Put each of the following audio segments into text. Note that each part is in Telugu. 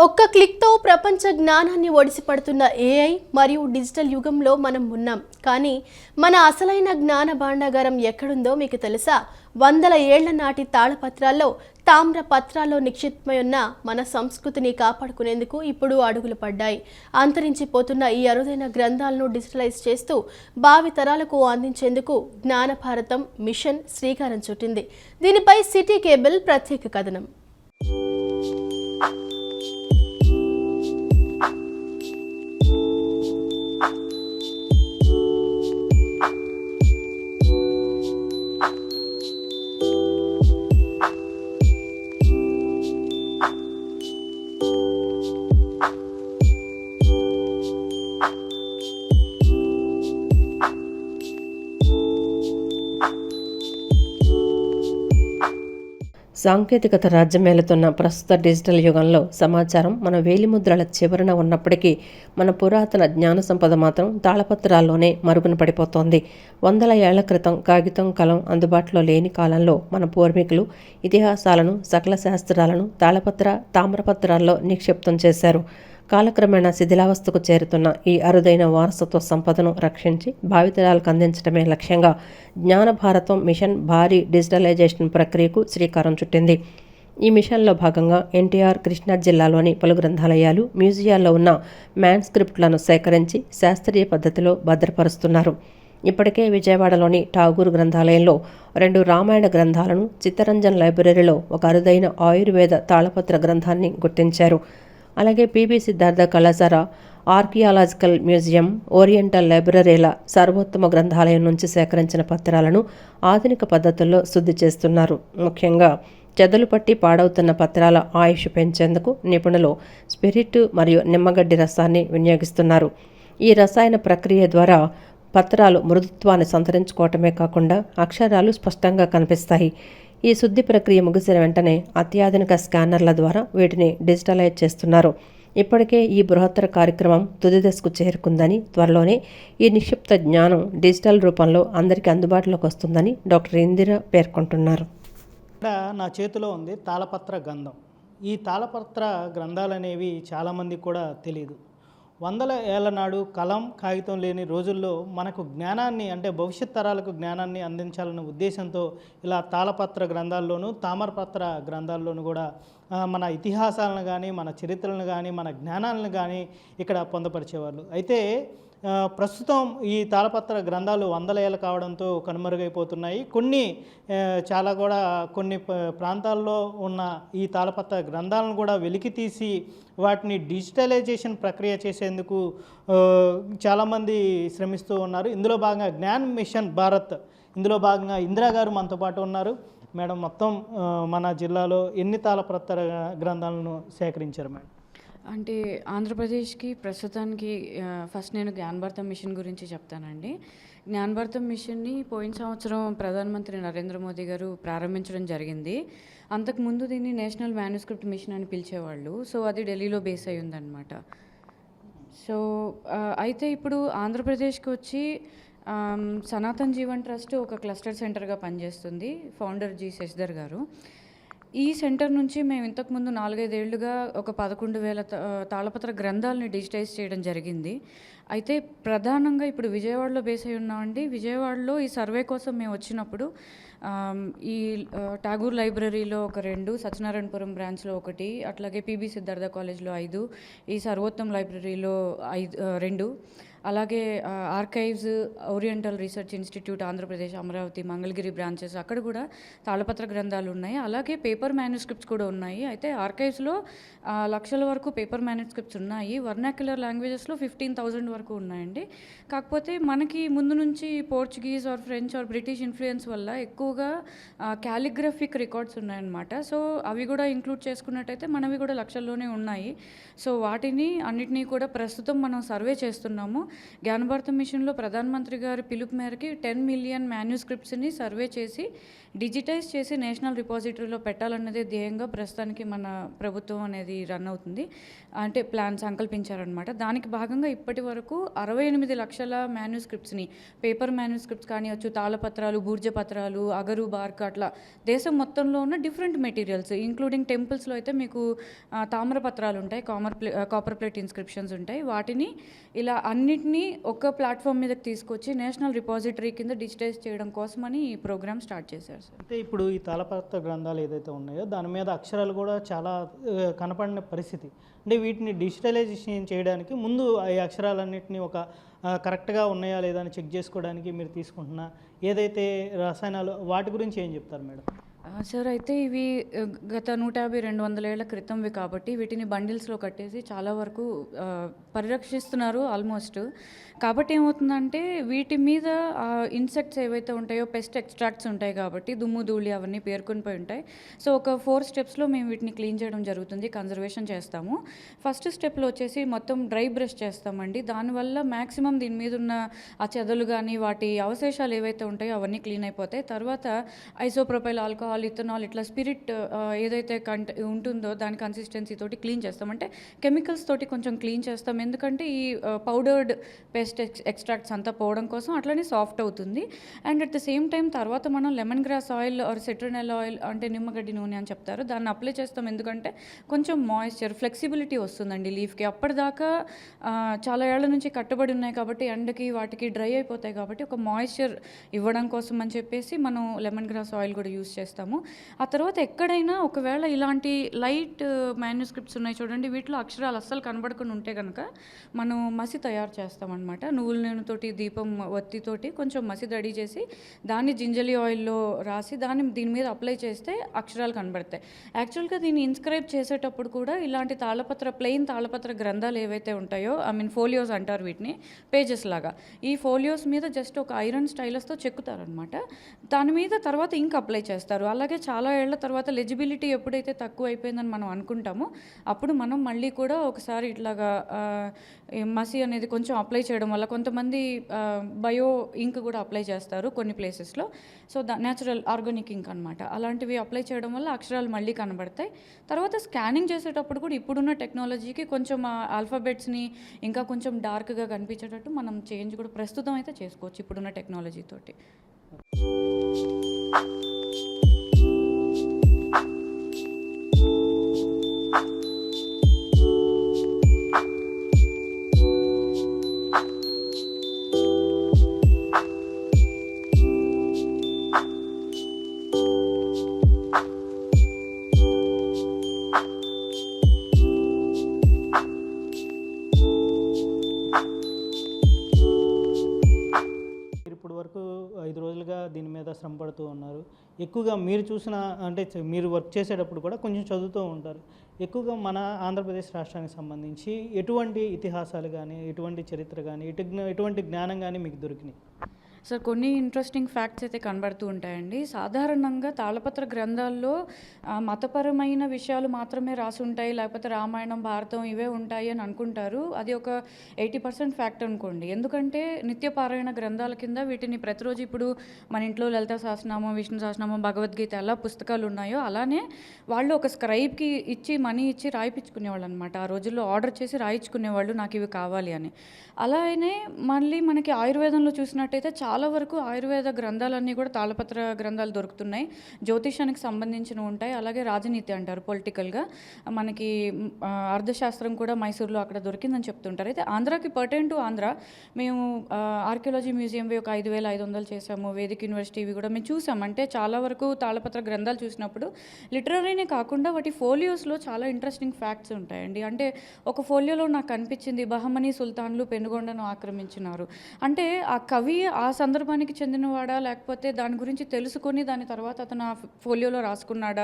ఒక్క క్లిక్తో ప్రపంచ జ్ఞానాన్ని ఒడిసిపడుతున్న ఏఐ మరియు డిజిటల్ యుగంలో మనం ఉన్నాం. కానీ మన అసలైన జ్ఞాన భాండాగారం ఎక్కడుందో మీకు తెలుసా? వందల ఏళ్ల నాటి తాళపత్రాల్లో, తామ్ర పత్రాల్లో నిక్షిప్తమై ఉన్న మన సంస్కృతిని కాపాడుకునేందుకు ఇప్పుడు అడుగులు పడ్డాయి. అంతరించిపోతున్న ఈ అరుదైన గ్రంథాలను డిజిటలైజ్ చేస్తూ భావి తరాలకు అందించేందుకు జ్ఞాన భారతం మిషన్ శ్రీకారం చుట్టింది. దీనిపై సిటీ కేబుల్ ప్రత్యేక కథనం. సాంకేతికత రాజ్యమేలుతున్న ప్రస్తుత డిజిటల్ యుగంలో సమాచారం మన వేలిముద్రల చివరన ఉన్నప్పటికీ మన పురాతన జ్ఞాన సంపద మాత్రం తాళపత్రాల్లోనే మరుగున పడిపోతోంది. వందల ఏళ్ల క్రితం కాగితం, కలం అందుబాటులో లేని కాలంలో మన పూర్వీకులు ఇతిహాసాలను, సకల శాస్త్రాలను తామ్రపత్రాల్లో నిక్షిప్తం చేశారు. కాలక్రమేణా శిథిలావస్థకు చేరుతున్న ఈ అరుదైన వారసత్వ సంపదను రక్షించి భావితరాలకు అందించడమే లక్ష్యంగా జ్ఞాన భారతం మిషన్ భారీ డిజిటలైజేషన్ ప్రక్రియకు శ్రీకారం చుట్టింది. ఈ మిషన్లో భాగంగా ఎన్టీఆర్, కృష్ణా జిల్లాలోని పలు గ్రంథాలయాలు, మ్యూజియాల్లో ఉన్న మ్యాన్స్క్రిప్ట్లను సేకరించి శాస్త్రీయ పద్ధతిలో భద్రపరుస్తున్నారు. ఇప్పటికే విజయవాడలోని ఠాగూర్ గ్రంథాలయంలో 2 రామాయణ గ్రంథాలను, చిత్తరంజన్ లైబ్రరీలో ఒక అరుదైన ఆయుర్వేద తాళపత్ర గ్రంథాన్ని గుర్తించారు. అలాగే పిబి సిద్ధార్థ కళాశాల, ఆర్కియాలజికల్ మ్యూజియం, ఓరియంటల్ లైబ్రరీల సర్వోత్తమ గ్రంథాలయం నుంచి సేకరించిన పత్రాలను ఆధునిక పద్ధతుల్లో శుద్ధి చేస్తున్నారు. ముఖ్యంగా చెదలు పట్టి పాడవుతున్న పత్రాల ఆయుష్ పెంచేందుకు నిపుణులు స్పిరిట్ మరియు నిమ్మగడ్డి రసాన్ని వినియోగిస్తున్నారు. ఈ రసాయన ప్రక్రియ ద్వారా పత్రాలు మృదుత్వాన్ని సంతరించుకోవటమే కాకుండా అక్షరాలు స్పష్టంగా కనిపిస్తాయి. ఈ శుద్ధి ప్రక్రియ ముగిసిన వెంటనే అత్యాధునిక స్కానర్ల ద్వారా వీటిని డిజిటలైజ్ చేస్తున్నారు. ఇప్పటికే ఈ బృహత్తర కార్యక్రమం తుది దశకు చేరుకుందని, త్వరలోనే ఈ నిక్షిప్త జ్ఞానం డిజిటల్ రూపంలో అందరికీ అందుబాటులోకి వస్తుందని డాక్టర్ ఇందిర పేర్కొంటున్నారు. ఇక్కడ నా చేతిలో ఉంది తాళపత్ర గ్రంథం. ఈ తాళపత్ర గ్రంథాలు అనేవి చాలామందికి కూడా తెలియదు. వందల ఏళ్ల నాడు కలం, కాగితం లేని రోజుల్లో మనకు జ్ఞానాన్ని, అంటే భవిష్యత్ తరాలకు జ్ఞానాన్ని అందించాలన్న ఉద్దేశంతో ఇలా తాళపత్ర గ్రంథాల్లోనూ, తామరపత్ర గ్రంథాల్లోనూ కూడా మన ఇతిహాసాలను కానీ, మన చరిత్రలను కానీ, మన జ్ఞానాలను కానీ ఇక్కడ పొందపరిచేవాళ్ళు. అయితే ప్రస్తుతం ఈ తాళపత్ర గ్రంథాలు వందల ఏళ్ళు కావడంతో కనుమరుగైపోతున్నాయి. చాలా కూడా కొన్ని ప్రాంతాల్లో ఉన్న ఈ తాళపత్ర గ్రంథాలను కూడా వెలికి తీసి వాటిని డిజిటలైజేషన్ ప్రక్రియ చేసేందుకు చాలామంది శ్రమిస్తూ ఉన్నారు. ఇందులో భాగంగా జ్ఞాన్ మిషన్ భారత్, ఇందులో భాగంగా ఇందిరా గారు మనతో పాటు ఉన్నారు. మేడం, మొత్తం మన జిల్లాలో ఎన్ని తాళపత్ర గ్రంథాలను సేకరించారు మేడం? అంటే ఆంధ్రప్రదేశ్కి ప్రస్తుతానికి ఫస్ట్ నేను జ్ఞాన భారతం మిషన్ గురించి చెప్తానండి. జ్ఞాన భారతం మిషన్ని పోయిన సంవత్సరం ప్రధానమంత్రి నరేంద్ర మోదీ గారు ప్రారంభించడం జరిగింది. అంతకుముందు దీన్ని నేషనల్ మ్యాన్యుస్క్రిప్ట్ మిషన్ అని పిలిచేవాళ్ళు. సో అది ఢిల్లీలో బేస్ అయి ఉందన్నమాట. సో అయితే ఇప్పుడు ఆంధ్రప్రదేశ్కి వచ్చి సనాతన్ జీవన్ ట్రస్ట్ ఒక క్లస్టర్ సెంటర్గా పనిచేస్తుంది. ఫౌండర్ జి శశిధర్ గారు. ఈ సెంటర్ నుంచి మేము ఇంతకుముందు 4-5 ఏళ్లుగా ఒక 11,000 తాళపత్ర గ్రంథాలని డిజిటైజ్ చేయడం జరిగింది. అయితే ప్రధానంగా ఇప్పుడు విజయవాడలో బేస్ అయి ఉన్నామండి. విజయవాడలో ఈ సర్వే కోసం మేము వచ్చినప్పుడు ఈ ఠాగూర్ లైబ్రరీలో ఒక 2, సత్యనారాయణపురం బ్రాంచ్లో 1, అట్లాగే పిబి సిద్ధార్థ కాలేజ్లో 5, ఈ సర్వోత్తమ్ లైబ్రరీలో 2, అలాగే archives, oriental research institute Andhra Pradesh, Amaravati, Mangalagiri branches అక్కడ కూడా తాళపత్ర గ్రంథాలు ఉన్నాయి. అలాగే పేపర్ మ్యాన్యుస్క్రిప్ట్స్ కూడా ఉన్నాయి. అయితే ఆర్కైవ్స్లో లక్షల వరకు పేపర్ మ్యాన్యుస్క్రిప్ట్స్ ఉన్నాయి. వర్నాక్యులర్ లాంగ్వేజెస్లో 15,000 వరకు ఉన్నాయండి. కాకపోతే మనకి ముందు నుంచి Portuguese or French or British influence వల్ల ఎక్కువగా క్యాలిగ్రఫిక్ రికార్డ్స్ ఉన్నాయన్నమాట. సో అవి కూడా ఇంక్లూడ్ చేసుకున్నట్టయితే మనవి కూడా లక్షల్లోనే ఉన్నాయి. సో వాటిని అన్నిటినీ కూడా ప్రస్తుతం మనం సర్వే చేస్తున్నాము. జ్ఞాన భారతం మిషన్లో ప్రధానమంత్రి గారి పిలుపు మేరకి 10 మిలియన్ మ్యాన్యుస్క్రిప్ట్స్ని సర్వే చేసి డిజిటైజ్ చేసి నేషనల్ రిపాజిటరీలో పెట్టాలన్నదే ధ్యేయంగా ప్రస్తుతానికి మన ప్రభుత్వం అనేది రన్ అవుతుంది. అంటే ప్లాన్ సంకల్పించారనమాట. దానికి భాగంగా ఇప్పటి వరకు 68 లక్షల మ్యాన్యుస్క్రిప్ట్స్ని, పేపర్ మ్యాన్యుస్క్రిప్ట్స్ కానివచ్చు, తాళపత్రాలు, భూర్జపత్రాలు, అగరు బార్క్ అట్లా దేశం మొత్తంలో ఉన్న డిఫరెంట్ మెటీరియల్స్ ఇంక్లూడింగ్ టెంపుల్స్లో అయితే మీకు తామ్రపత్రాలు ఉంటాయి, కాపర్ ప్లేట్ ఇన్స్క్రిప్షన్స్ ఉంటాయి. వాటిని ఇలా అన్నిటినీ ఒక ప్లాట్ఫామ్ మీదకి తీసుకొచ్చి నేషనల్ రిపాజిటరీ కింద డిజిటైజ్ చేయడం కోసమని ఈ ప్రోగ్రామ్ స్టార్ట్ చేశారు సార్. అయితే ఇప్పుడు ఈ తాళపత్ర గ్రంథాలు ఏదైతే ఉన్నాయో దాని మీద అక్షరాలు కూడా చాలా కనపడిన పరిస్థితి. అంటే వీటిని డిజిటలైజేషన్ చేయడానికి ముందు ఈ అక్షరాలన్నింటినీ ఒక కరెక్ట్గా ఉన్నాయా లేదా అని చెక్ చేసుకోవడానికి మీరు తీసుకుంటున్న ఏదైతే రసాయనాలు వాటి గురించి ఏం చెప్తారు మేడం? సార్ అయితే ఇవి గత 150-200 ఏళ్ల క్రితంవి కాబట్టి వీటిని బండిల్స్లో కట్టేసి చాలా వరకు పరిరక్షిస్తున్నారు ఆల్మోస్ట్. కాబట్టి ఏమవుతుందంటే వీటి మీద ఇన్సెక్ట్స్ ఏవైతే ఉంటాయో పెస్ట్ ఎక్స్ట్రాక్ట్స్ ఉంటాయి కాబట్టి దుమ్ము ధూళి అవన్నీ పేర్కొని పోయి ఉంటాయి. సో ఒక 4 స్టెప్స్లో మేము వీటిని క్లీన్ చేయడం జరుగుతుంది, కన్జర్వేషన్ చేస్తాము. ఫస్ట్ స్టెప్లో వచ్చేసి మొత్తం డ్రై బ్రష్ చేస్తామండి. దానివల్ల మ్యాక్సిమం దీని మీద ఉన్న ఆ చెదలు కానీ వాటి అవశేషాలు ఏవైతే ఉంటాయో అవన్నీ క్లీన్ అయిపోతాయి. తర్వాత ఐసోప్రొపైల్ ఆల్కహాల్, ఇథనాల్ ఇట్లా స్పిరిట్ ఏదైతే ఉంటుందో దాని కన్సిస్టెన్సీ తోటి క్లీన్ చేస్తాం. అంటే కెమికల్స్ తోటి కొంచెం క్లీన్ చేస్తాం, ఎందుకంటే ఈ పౌడర్డ్ పెస్ట్ ఎక్స్ట్రాక్ట్స్ అంతా పోవడం కోసం, అట్లనే సాఫ్ట్ అవుతుంది. And at the same time తర్వాత మనం lemon grass oil or citronella oil అంటే నిమ్మగడ్డి నూనె అని చెప్తారు, దాన్ని అప్లై చేస్తాం. ఎందుకంటే కొంచెం మాయిశ్చర్ ఫ్లెక్సిబిలిటీ వస్తుందండి లీఫ్కి. అప్పటిదాకా చాలా ఏళ్ల నుంచి కట్టుబడి ఉన్నాయి కాబట్టి ఎండకి వాటికి డ్రై అయిపోతాయి కాబట్టి ఒక మాయిశ్చర్ ఇవ్వడం కోసం అని చెప్పేసి మనం లెమన్ గ్రాస్ ఆయిల్ కూడా యూస్ చేస్తాము. ఆ తర్వాత ఎక్కడైనా ఒకవేళ ఇలాంటి లైట్ మాన్యుస్క్రిప్ట్స్ ఉన్నాయి చూడండి, వీటిలో అక్షరాలు అస్సలు కనబడకుండా ఉంటే కనుక మనం మసి తయారు చేస్తామన్నమాట. నువ్వుల నూనెతోటి దీపం ఒత్తితోటి కొంచెం మసి రెడీ చేసి దాన్ని జింజలి ఆయిల్లో రాసి దీని మీద అప్లై చేస్తే అక్షరాలు కనబడతాయి. యాక్చువల్గా దీన్ని ఇన్స్క్రైబ్ చేసేటప్పుడు కూడా ఇలాంటి ప్లెయిన్ తాళపత్ర గ్రంథాలు ఏవైతే ఉంటాయో, ఫోలియోస్ అంటారు వీటిని, పేజెస్ లాగా, ఈ ఫోలియోస్ మీద జస్ట్ ఒక ఐరన్ స్టైలస్తో చెక్కుతారనమాట. దాని మీద తర్వాత ఇంక్ అప్లై చేస్తారు. అలాగే చాలా ఏళ్ల తర్వాత లెజిబిలిటీ ఎప్పుడైతే తక్కువ అయిపోయిందని మనం అనుకుంటామో అప్పుడు మనం మళ్ళీ కూడా ఒకసారి ఇట్లాగా మసి అనేది కొంచెం అప్లై చేయడం వల్ల, కొంతమంది బయో ఇంక్ కూడా అప్లై చేస్తారు కొన్ని ప్లేసెస్లో. సో న్యాచురల్ ఆర్గానిక్ ఇంక్ అనమాట, అలాంటివి అప్లై చేయడం వల్ల అక్షరాలు మళ్ళీ కనబడతాయి. తర్వాత స్కానింగ్ చేసేటప్పుడు కూడా ఇప్పుడున్న టెక్నాలజీకి కొంచెం ఆల్ఫాబెట్స్ని ఇంకా కొంచెం డార్క్గా కనిపించేటట్టు మనం చేంజ్ కూడా ప్రస్తుతం అయితే చేసుకోవచ్చు ఇప్పుడున్న టెక్నాలజీతోటి. ఇప్పుడు వరకు 5 రోజులుగా దీని మీద శ్రమ పడుతూ ఉన్నారు. ఎక్కువగా మీరు చూసిన అంటే మీరు వర్క్ చేసేటప్పుడు కూడా కొంచెం చదువుతూ ఉంటారు. ఎక్కువగా మన ఆంధ్రప్రదేశ్ రాష్ట్రానికి సంబంధించి ఎటువంటి ఇతిహాసాలు కానీ, ఎటువంటి చరిత్ర కానీ, ఎటువంటి జ్ఞానం కానీ మీకు దొరికినాయి? సార్ కొన్ని ఇంట్రెస్టింగ్ ఫ్యాక్ట్స్ అయితే కనబడుతూ ఉంటాయండి. సాధారణంగా తాళపత్ర గ్రంథాల్లో మతపరమైన విషయాలు మాత్రమే రాసి ఉంటాయి, లేకపోతే రామాయణం, భారతం ఇవే ఉంటాయి అని అనుకుంటారు. అది ఒక 80% ఫ్యాక్ట్ అనుకోండి. ఎందుకంటే నిత్యపారాయణ గ్రంథాల కింద వీటిని ప్రతిరోజు ఇప్పుడు మన ఇంట్లో లలిత సహస్రనామం, విష్ణు సహస్రనామం, భగవద్గీత ఎలా పుస్తకాలు ఉన్నాయో అలానే వాళ్ళు ఒక స్క్రైబ్కి ఇచ్చి మనీ ఇచ్చి రాయిపించుకునేవాళ్ళు అనమాట. ఆ రోజుల్లో ఆర్డర్ చేసి రాయించుకునేవాళ్ళు, నాకు ఇవి కావాలి అని. అలానే మళ్ళీ మనకి ఆయుర్వేదంలో చూసినట్టయితే చాలా వరకు ఆయుర్వేద గ్రంథాలన్నీ కూడా తాళపత్ర గ్రంథాలు దొరుకుతున్నాయి. జ్యోతిషానికి సంబంధించినవి ఉంటాయి. అలాగే రాజనీతి అంటారు పొలిటికల్గా, మనకి అర్థశాస్త్రం కూడా మైసూర్లో అక్కడ దొరికిందని చెప్తుంటారు. అయితే ఆంధ్రాకి పర్టైన్ టు ఆంధ్ర మేము ఆర్కియాలజీ మ్యూజియంవి ఒక 5,500 చేసాము. వేదిక్ యూనివర్సిటీ ఇవి కూడా మేము చూసాం. అంటే చాలా వరకు తాళపత్ర గ్రంథాలు చూసినప్పుడు లిటరరీనే కాకుండా వాటి ఫోలియోస్లో చాలా ఇంట్రెస్టింగ్ ఫ్యాక్ట్స్ ఉంటాయండి. అంటే ఒక ఫోలియోలో నాకు అనిపించింది బహమనీ సుల్తాన్లు పెనుగొండను ఆక్రమించినారు అంటే ఆ కవి ఆ సందర్భానికి చెందినవాడా, లేకపోతే దాని గురించి తెలుసుకొని దాని తర్వాత అతను ఆ ఫోలియోలో రాసుకున్నాడా.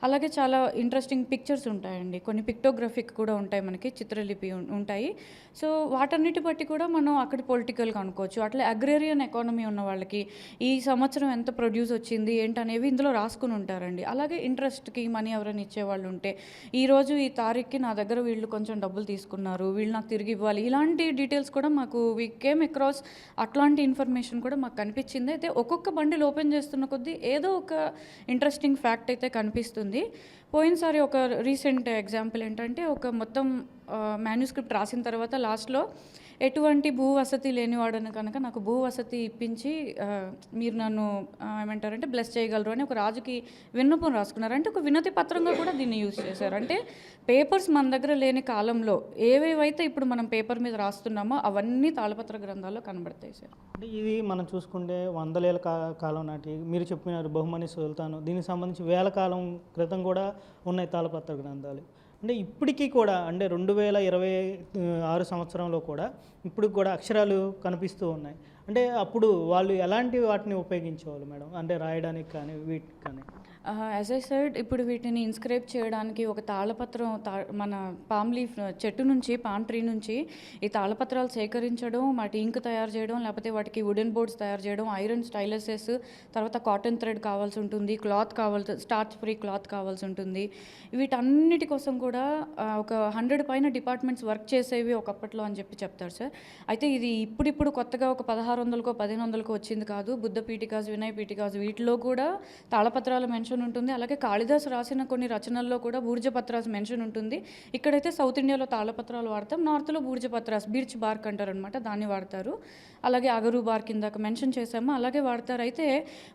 అలాగే చాలా ఇంట్రెస్టింగ్ పిక్చర్స్ ఉంటాయండి, కొన్ని పిక్టోగ్రఫిక్ కూడా ఉంటాయి, మనకి చిత్రలిపి ఉంటాయి. సో వాటన్నిటి బట్టి కూడా మనం అక్కడ పొలిటికల్గా అనుకోవచ్చు. అట్లా అగ్రేరియన్ ఎకానమీ ఉన్న వాళ్ళకి ఈ సంవత్సరం ఎంత ప్రొడ్యూస్ వచ్చింది ఏంటనేవి ఇందులో రాసుకుని ఉంటారండి. అలాగే ఇంట్రెస్ట్కి మనీ ఎవరైనా ఇచ్చేవాళ్ళు ఉంటే ఈరోజు ఈ తారీఖుకి నా దగ్గర వీళ్ళు కొంచెం డబ్బులు తీసుకున్నారు, వీళ్ళు నాకు తిరిగి ఇవ్వాలి, ఇలాంటి డీటెయిల్స్ కూడా మాకు వీ కేమ్ అక్రాస్. అట్లాంటి ఇన్ఫర్మేషన్ కూడా మాకు కనిపించింది. అయితే ఒక్కొక్క బండిల్ ఓపెన్ చేస్తున్న కొద్దీ ఏదో ఒక ఇంట్రెస్టింగ్ ఫ్యాక్ట్ అయితే కనిపిస్తుంది. పోయినసారి ఒక రీసెంట్ ఎగ్జాంపుల్ ఏంటంటే ఒక మొత్తం మాన్యుస్క్రిప్ట్ రాసిన తర్వాత లాస్ట్లో ఎటువంటి భూ వసతి లేనివాడని కనుక నాకు భూ వసతి ఇప్పించి మీరు నన్ను ఏమంటారంటే బ్లెస్ చేయగలరు అని ఒక రాజుకి విన్నపం రాసుకున్నారు. అంటే ఒక వినతి పత్రంగా కూడా దీన్ని యూజ్ చేశారు. అంటే పేపర్స్ మన దగ్గర లేని కాలంలో ఏవేవైతే ఇప్పుడు మనం పేపర్ మీద రాస్తున్నామో అవన్నీ తాళపత్ర గ్రంథాల్లో కనబడతాయి సార్. అంటే ఇది మనం చూసుకుంటే వందలేళ్ళ కాలం నాటి మీరు చెప్పినారు బహుమని సుల్తాను, దీనికి సంబంధించి వేల కాలం క్రితం కూడా ఉన్నాయి తాళపత్ర గ్రంథాలు. అంటే ఇప్పటికీ కూడా అంటే 2026 సంవత్సరంలో కూడా ఇప్పటికి కూడా అక్షరాలు కనిపిస్తూ ఉన్నాయి. అంటే అప్పుడు వాళ్ళు ఎలాంటి వాటిని ఉపయోగించేవాళ్ళు మేడం, అంటే రాయడానికి కానీ వీటికి కానీ? యాజ్ ఐ సైడ్ ఇప్పుడు వీటిని ఇన్స్క్రైబ్ చేయడానికి ఒక తాళపత్రం మన పామ్ లీఫ్ చెట్టు నుంచి పామ్ ట్రీ నుంచి ఈ తాళపత్రాలు సేకరించడం, వాటి ఇంక్ తయారు చేయడం, లేకపోతే వాటికి వుడెన్ బోర్డ్స్ తయారు చేయడం, ఐరన్ స్టైలసెస్, తర్వాత కాటన్ థ్రెడ్ కావాల్సి ఉంటుంది, క్లాత్ కావాల్సి, స్టార్చ్ ఫ్రీ క్లాత్ కావాల్సి ఉంటుంది. వీటన్నిటి కోసం కూడా ఒక 100 పైన డిపార్ట్మెంట్స్ వర్క్ చేసేవి ఒకప్పట్లో అని చెప్తారు సార్. అయితే ఇది ఇప్పుడిప్పుడు కొత్తగా ఒక 1600కో 1500కో వచ్చింది కాదు. బుద్ధ పీఠికాస్, వినయ పీఠికాస్ వీటిలో కూడా తాళపత్రాల మెన్షన్ ఉంటుంది. అలాగే కాళిదాసు రాసిన కొన్ని రచనల్లో కూడా బూర్జపత్రాస్ మెన్షన్ ఉంటుంది. ఇక్కడైతే సౌత్ ఇండియాలో తాళపత్రాలు వాడతాం, నార్త్లో బూర్జపత్రాస్ బీర్చ్ బార్క్ అంటారు అనమాట, దాన్ని వాడతారు. అలాగే అగరు బార్క్ కిందాక మెన్షన్ చేసాము, అలాగే వాడతారు. అయితే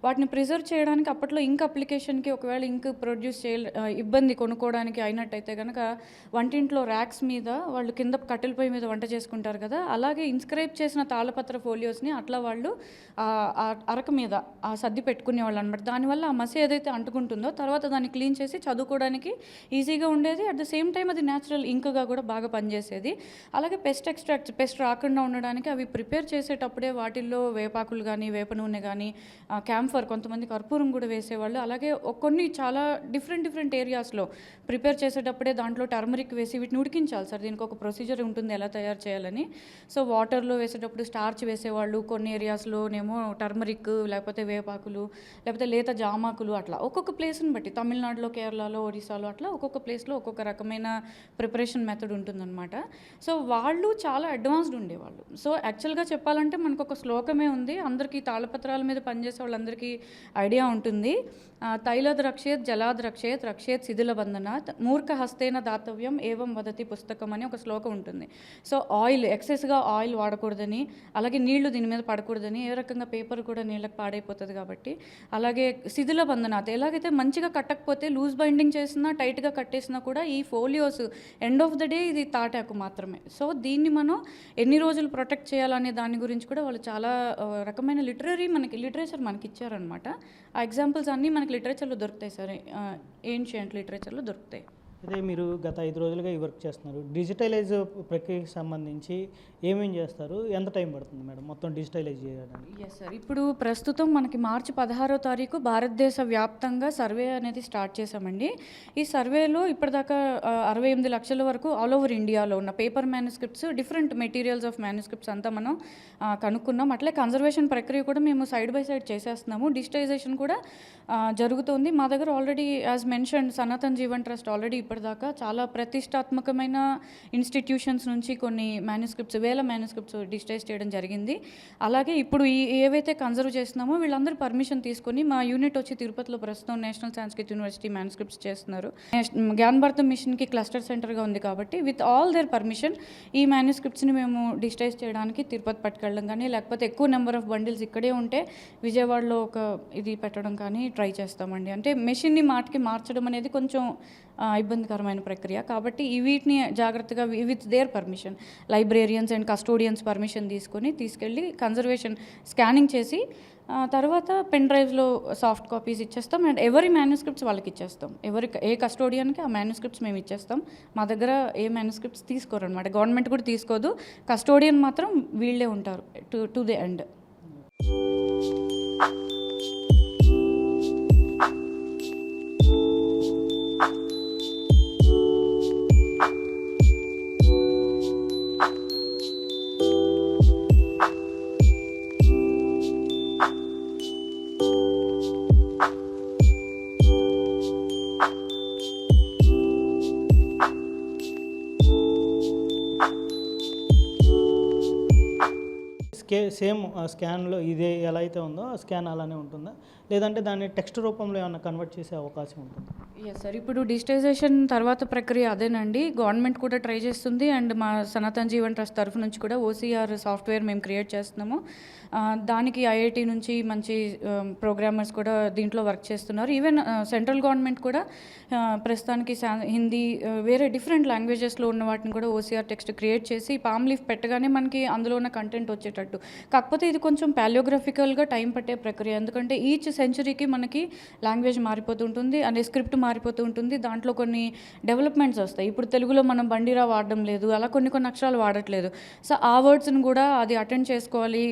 వాటిని ప్రిజర్వ్ చేయడానికి అప్పట్లో ఇంక్ అప్లికేషన్కి ఒకవేళ ఇంక్ ప్రొడ్యూస్ ఇబ్బంది కొనుక్కోవడానికి అయినట్టయితే కనుక వంటింట్లో ర్యాక్స్ మీద వాళ్ళు కింద కట్టెలపై మీద వంట చేసుకుంటారు కదా, అలాగే ఇన్స్క్రైబ్ చేసిన తాళపత్ర ఫోలియోస్ని అట్లా వాళ్ళు అరక మీద సర్ది పెట్టుకునేవాళ్ళు అనమాట. దానివల్ల ఆ మసి ఏదైతే అంటుకుంటుందో తర్వాత దాన్ని క్లీన్ చేసి చదువుకోవడానికి ఈజీగా ఉండేది. అట్ ద సేమ్ టైం అది న్యాచురల్ ఇంక్గా కూడా బాగా పనిచేసేది. అలాగే పెస్ట్ ఎక్స్ట్రాక్ట్స్, పెస్ట్ రాకుండా ఉండడానికి అవి ప్రిపేర్ చేసేటప్పుడే వాటిల్లో వేపాకులు కానీ, వేప నూనె కానీ, క్యాంఫర్, కొంతమంది కర్పూరం కూడా వేసేవాళ్ళు. అలాగే కొన్ని చాలా డిఫరెంట్ ఏరియాస్లో ప్రిపేర్ చేసేటప్పుడే దాంట్లో టర్మరిక్ వేసి వీటిని ఉడికించాలి సార్. దీనికి ఒక ప్రొసీజర్ ఉంటుంది ఎలా తయారు చేయాలని. సో వాటర్లో వేసేటప్పుడు స్టార్చ్ వేసేవాళ్ళు, కొన్ని ఏరియాస్లోనేమో టర్మరిక్, లేకపోతే వేపాకులు, లేకపోతే లేత జామాకులు, అట్లా ఒక్కొక్క ప్లేస్ని బట్టి తమిళనాడులో, కేరళలో, ఒడిశాలో అట్లా ఒక్కొక్క ప్లేస్లో ఒక్కొక్క రకమైన ప్రిపరేషన్ మెథడ్ ఉంటుందన్నమాట. సో వాళ్ళు చాలా అడ్వాన్స్డ్ ఉండేవాళ్ళు. సో యాక్చువల్గా చెప్పాలంటే మనకు ఒక శ్లోకమే ఉంది, అందరికీ తాళపత్రాల మీద పనిచేసే వాళ్ళందరికీ ఐడియా ఉంటుంది. తైలద్ రక్షేత్ జలాద్ రక్షేత్ రక్షేత్ శిథిల బంధనాత్ మూర్ఖ హస్తేన దాతవ్యం ఏవం వదతి పుస్తకం అని ఒక శ్లోకం ఉంటుంది. సో ఆయిల్, ఎక్సెస్గా ఆయిల్ వాడకూడదని, అలాగే నీళ్లు దీని మీద పడకూడదని, ఏ రకంగా పేపర్ కూడా నీళ్ళకి పాడైపోతుంది కాబట్టి. అలాగే శిథిల బంధనాత్, ఎలాగైతే మంచిగా కట్టకపోతే లూజ్ బైండింగ్ చేసినా టైట్గా కట్టేసినా కూడా ఈ ఫోలియోస్ ఎండ్ ఆఫ్ ద డే ఇది తాటాకు మాత్రమే. సో దీన్ని మనం ఎన్ని రోజులు ప్రొటెక్ట్ చేయాలనే దాని గురించి కూడా వాళ్ళు చాలా రకమైన లిటరేచర్ మనకి ఇచ్చారనమాట. ఆ ఎగ్జాంపుల్స్ అన్నీ మనకి లిటరేచర్లో దొరుకుతాయి సార్, ఏన్షియంట్ లిటరేచర్లో దొరుకుతాయి. అదే మీరు గత 5 రోజులుగా ఈ వర్క్ చేస్తున్నారు. డిజిటలైజ్ ప్రక్రియకి సంబంధించి ఏమేం చేస్తారు, ఎంత టైం పడుతుంది మేడం మొత్తం డిజిటలైజ్ చేయడానికి? ఎస్ సార్, ఇప్పుడు ప్రస్తుతం మనకి మార్చి 16వ తారీఖు భారతదేశ వ్యాప్తంగా సర్వే అనేది స్టార్ట్ చేశామండి. ఈ సర్వేలో ఇప్పటిదాకా 68 లక్షల వరకు ఆల్ ఓవర్ ఇండియాలో ఉన్న paper manuscripts, different materials of manuscripts అంతా మనం కనుక్కున్నాం. అట్లే కన్జర్వేషన్ ప్రక్రియ కూడా మేము సైడ్ బై సైడ్ చేసేస్తున్నాము. డిజిటైజేషన్ కూడా జరుగుతుంది. మా దగ్గర already as mention Sanatan Jeevan trust already ఇప్పటిదాకా చాలా ప్రతిష్టాత్మకమైన ఇన్స్టిట్యూషన్స్ నుంచి కొన్ని మ్యానుస్క్రిప్ట్స్, వేల మ్యానుస్క్రిప్ట్స్ డిజిటైజ్ చేయడం జరిగింది. అలాగే ఇప్పుడు ఏవైతే కన్జర్వ్ చేస్తున్నామో వీళ్ళందరూ పర్మిషన్ తీసుకొని మా యూనిట్ వచ్చి తిరుపతిలో ప్రస్తుతం నేషనల్ సంస్కృత్ యూనివర్సిటీ మ్యానుస్క్రిప్ట్స్ చేస్తున్నారు. జ్ఞాన్ భారతం మిషన్కి క్లస్టర్ సెంటర్గా ఉంది కాబట్టి విత్ ఆల్ దేర్ పర్మిషన్ ఈ మ్యానుస్క్రిప్ట్స్ని మేము డిజిటైజ్ చేయడానికి తిరుపతి పట్టుకెళ్ళడం కానీ, లేకపోతే ఎక్కువ నెంబర్ ఆఫ్ బండిల్స్ ఇక్కడే ఉంటే విజయవాడలో ఒక ఇది పెట్టడం కానీ ట్రై చేస్తామండి. అంటే మెషిన్ని మాటికి మార్చడం అనేది కొంచెం ఇబ్బందికరమైన ప్రక్రియ కాబట్టి వీటిని జాగ్రత్తగా with their permission, librarians and custodians permission తీసుకెళ్ళి కన్జర్వేషన్ స్కానింగ్ చేసి తర్వాత పెన్ డ్రైవ్స్లో సాఫ్ట్ కాపీస్ ఇచ్చేస్తాం. అండ్ ఎవరి మ్యానుస్క్రిప్ట్స్ వాళ్ళకి ఇచ్చేస్తాం. ఏ కస్టోడియన్కి ఆ మ్యానుస్క్రిప్ట్స్ మేము ఇచ్చేస్తాం. మా దగ్గర ఏ మ్యానుస్క్రిప్ట్స్ తీసుకోరు అనమాట, గవర్నమెంట్ కూడా తీసుకోదు. కస్టోడియన్ మాత్రం వీళ్ళే ఉంటారు టు ది ఎండ్. సేమ్ స్కాన్లో ఇదే ఎలా అయితే ఉందో ఆ స్కాన్ అలానే ఉంటుందా, లేదంటే దాన్ని టెక్స్ట్ రూపంలో ఏమైనా కన్వర్ట్ చేసే అవకాశం ఉంటుందా? Yes sir. ఇప్పుడు డిజిటైజేషన్ తర్వాత ప్రక్రియ అదేనండి. గవర్నమెంట్ కూడా ట్రై చేస్తుంది అండ్ మా సనాతన్ జీవన్ ట్రస్ట్ తరఫు నుంచి కూడా ఓసీఆర్ సాఫ్ట్వేర్ మేము క్రియేట్ చేస్తున్నాము. దానికి ఐఐటి నుంచి మంచి ప్రోగ్రామర్స్ కూడా దీంట్లో వర్క్ చేస్తున్నారు. ఈవెన్ సెంట్రల్ గవర్నమెంట్ కూడా ప్రస్తుతానికి హిందీ వేరే డిఫరెంట్ లాంగ్వేజెస్లో ఉన్న వాటిని కూడా ఓసీఆర్ టెక్స్ట్ క్రియేట్ చేసి పామ్ లీఫ్ పెట్టగానే మనకి అందులో ఉన్న కంటెంట్ వచ్చేటట్టు. కాకపోతే ఇది కొంచెం పాలియోగ్రఫికల్గా టైం పట్టే ప్రక్రియ, ఎందుకంటే ఈచ్ సెంచరీకి మనకి లాంగ్వేజ్ మారిపోతుంటుంది అనే స్క్రిప్ట్ మారిపోతూ ఉంటుంది. దాంట్లో కొన్ని డెవలప్మెంట్స్ వస్తాయి. ఇప్పుడు తెలుగులో మనం బండిరా వాడడం లేదు, అలా కొన్ని అక్షరాలు వాడట్లేదు. సో ఆ వర్డ్స్ని కూడా అది అటెండ్ చేసుకోవాలి,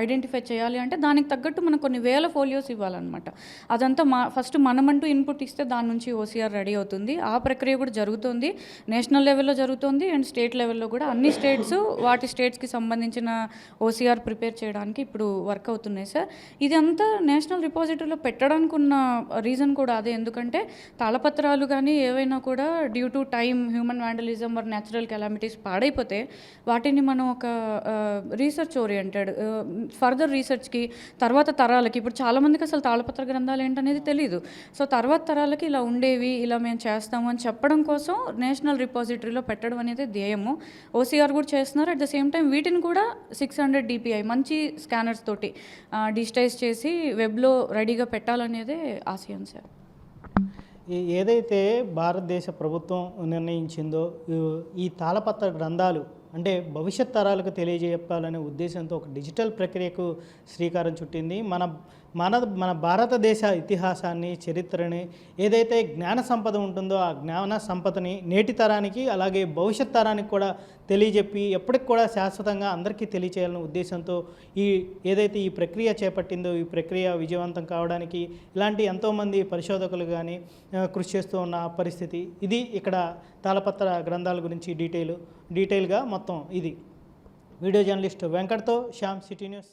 ఐడెంటిఫై చేయాలి అంటే దానికి తగ్గట్టు మనం కొన్ని వేల ఫోలియోస్ ఇవ్వాలన్నమాట. అదంతా ఫస్ట్ మనమంటూ ఇన్పుట్ ఇస్తే దాని నుంచి ఓసీఆర్ రెడీ అవుతుంది. ఆ ప్రక్రియ కూడా జరుగుతుంది, నేషనల్ లెవెల్లో జరుగుతుంది అండ్ స్టేట్ లెవెల్లో కూడా అన్ని స్టేట్స్ వాటి స్టేట్స్కి సంబంధించిన ఓసీఆర్ ప్రిపేర్ చేయడానికి ఇప్పుడు వర్క్ అవుతున్నాయి సార్. ఇది అంతా నేషనల్ రిపాజిటరీలో పెట్టడానికి ఉన్న రీజన్ కూడా అదే, ఎందుకంటే తాళపత్రాలు కానీ ఏవైనా కూడా due to time, human vandalism or natural calamities పాడైపోతే వాటిని మనం ఒక రీసెర్చ్ ఓరియంటెడ్ ఫర్దర్ రీసెర్చ్కి తర్వాత తరాలకి, ఇప్పుడు చాలామందికి అసలు తాళపత్ర గ్రంథాలు ఏంటనేది తెలియదు. సో తర్వాత తరాలకి ఇలా ఉండేవి, ఇలా మేము చేస్తాము అని చెప్పడం కోసం నేషనల్ రిపాజిటరీలో పెట్టడం అనేది ధ్యేయము. ఓసీఆర్ కూడా చేస్తున్నారు. అట్ ద సేమ్ టైం వీటిని కూడా 600 DPI మంచి స్కానర్స్ తోటి డిజిటైజ్ చేసి వెబ్లో రెడీగా పెట్టాలనేదే ఆశయం సార్. ఏదైతే భారతదేశ ప్రభుత్వం నిర్ణయించిందో ఈ తాళపత్ర గ్రంథాలు అంటే భవిష్యత్ తరాలకు తెలియజేయాలనే ఉద్దేశంతో ఒక డిజిటల్ ప్రక్రియకు శ్రీకారం చుట్టింది. మన భారతదేశ ఇతిహాసాన్ని, చరిత్రని, ఏదైతే జ్ఞాన సంపద ఉంటుందో ఆ జ్ఞాన సంపదని నేటి తరానికి అలాగే భవిష్యత్ తరానికి కూడా తెలియజెప్పి ఎప్పటికి కూడా శాశ్వతంగా అందరికీ తెలియచేయాలనే ఉద్దేశంతో ఏదైతే ఈ ప్రక్రియ చేపట్టిందో ఈ ప్రక్రియ విజయవంతం కావడానికి ఇలాంటి ఎంతోమంది పరిశోధకులు కానీ కృషి చేస్తూ ఉన్న పరిస్థితి ఇది. ఇక్కడ తాళపత్ర గ్రంథాల గురించి డీటెయిల్గా మొత్తం ఇది. వీడియో జర్నలిస్ట్ వెంకట్తో శ్యామ్, సిటీ న్యూస్.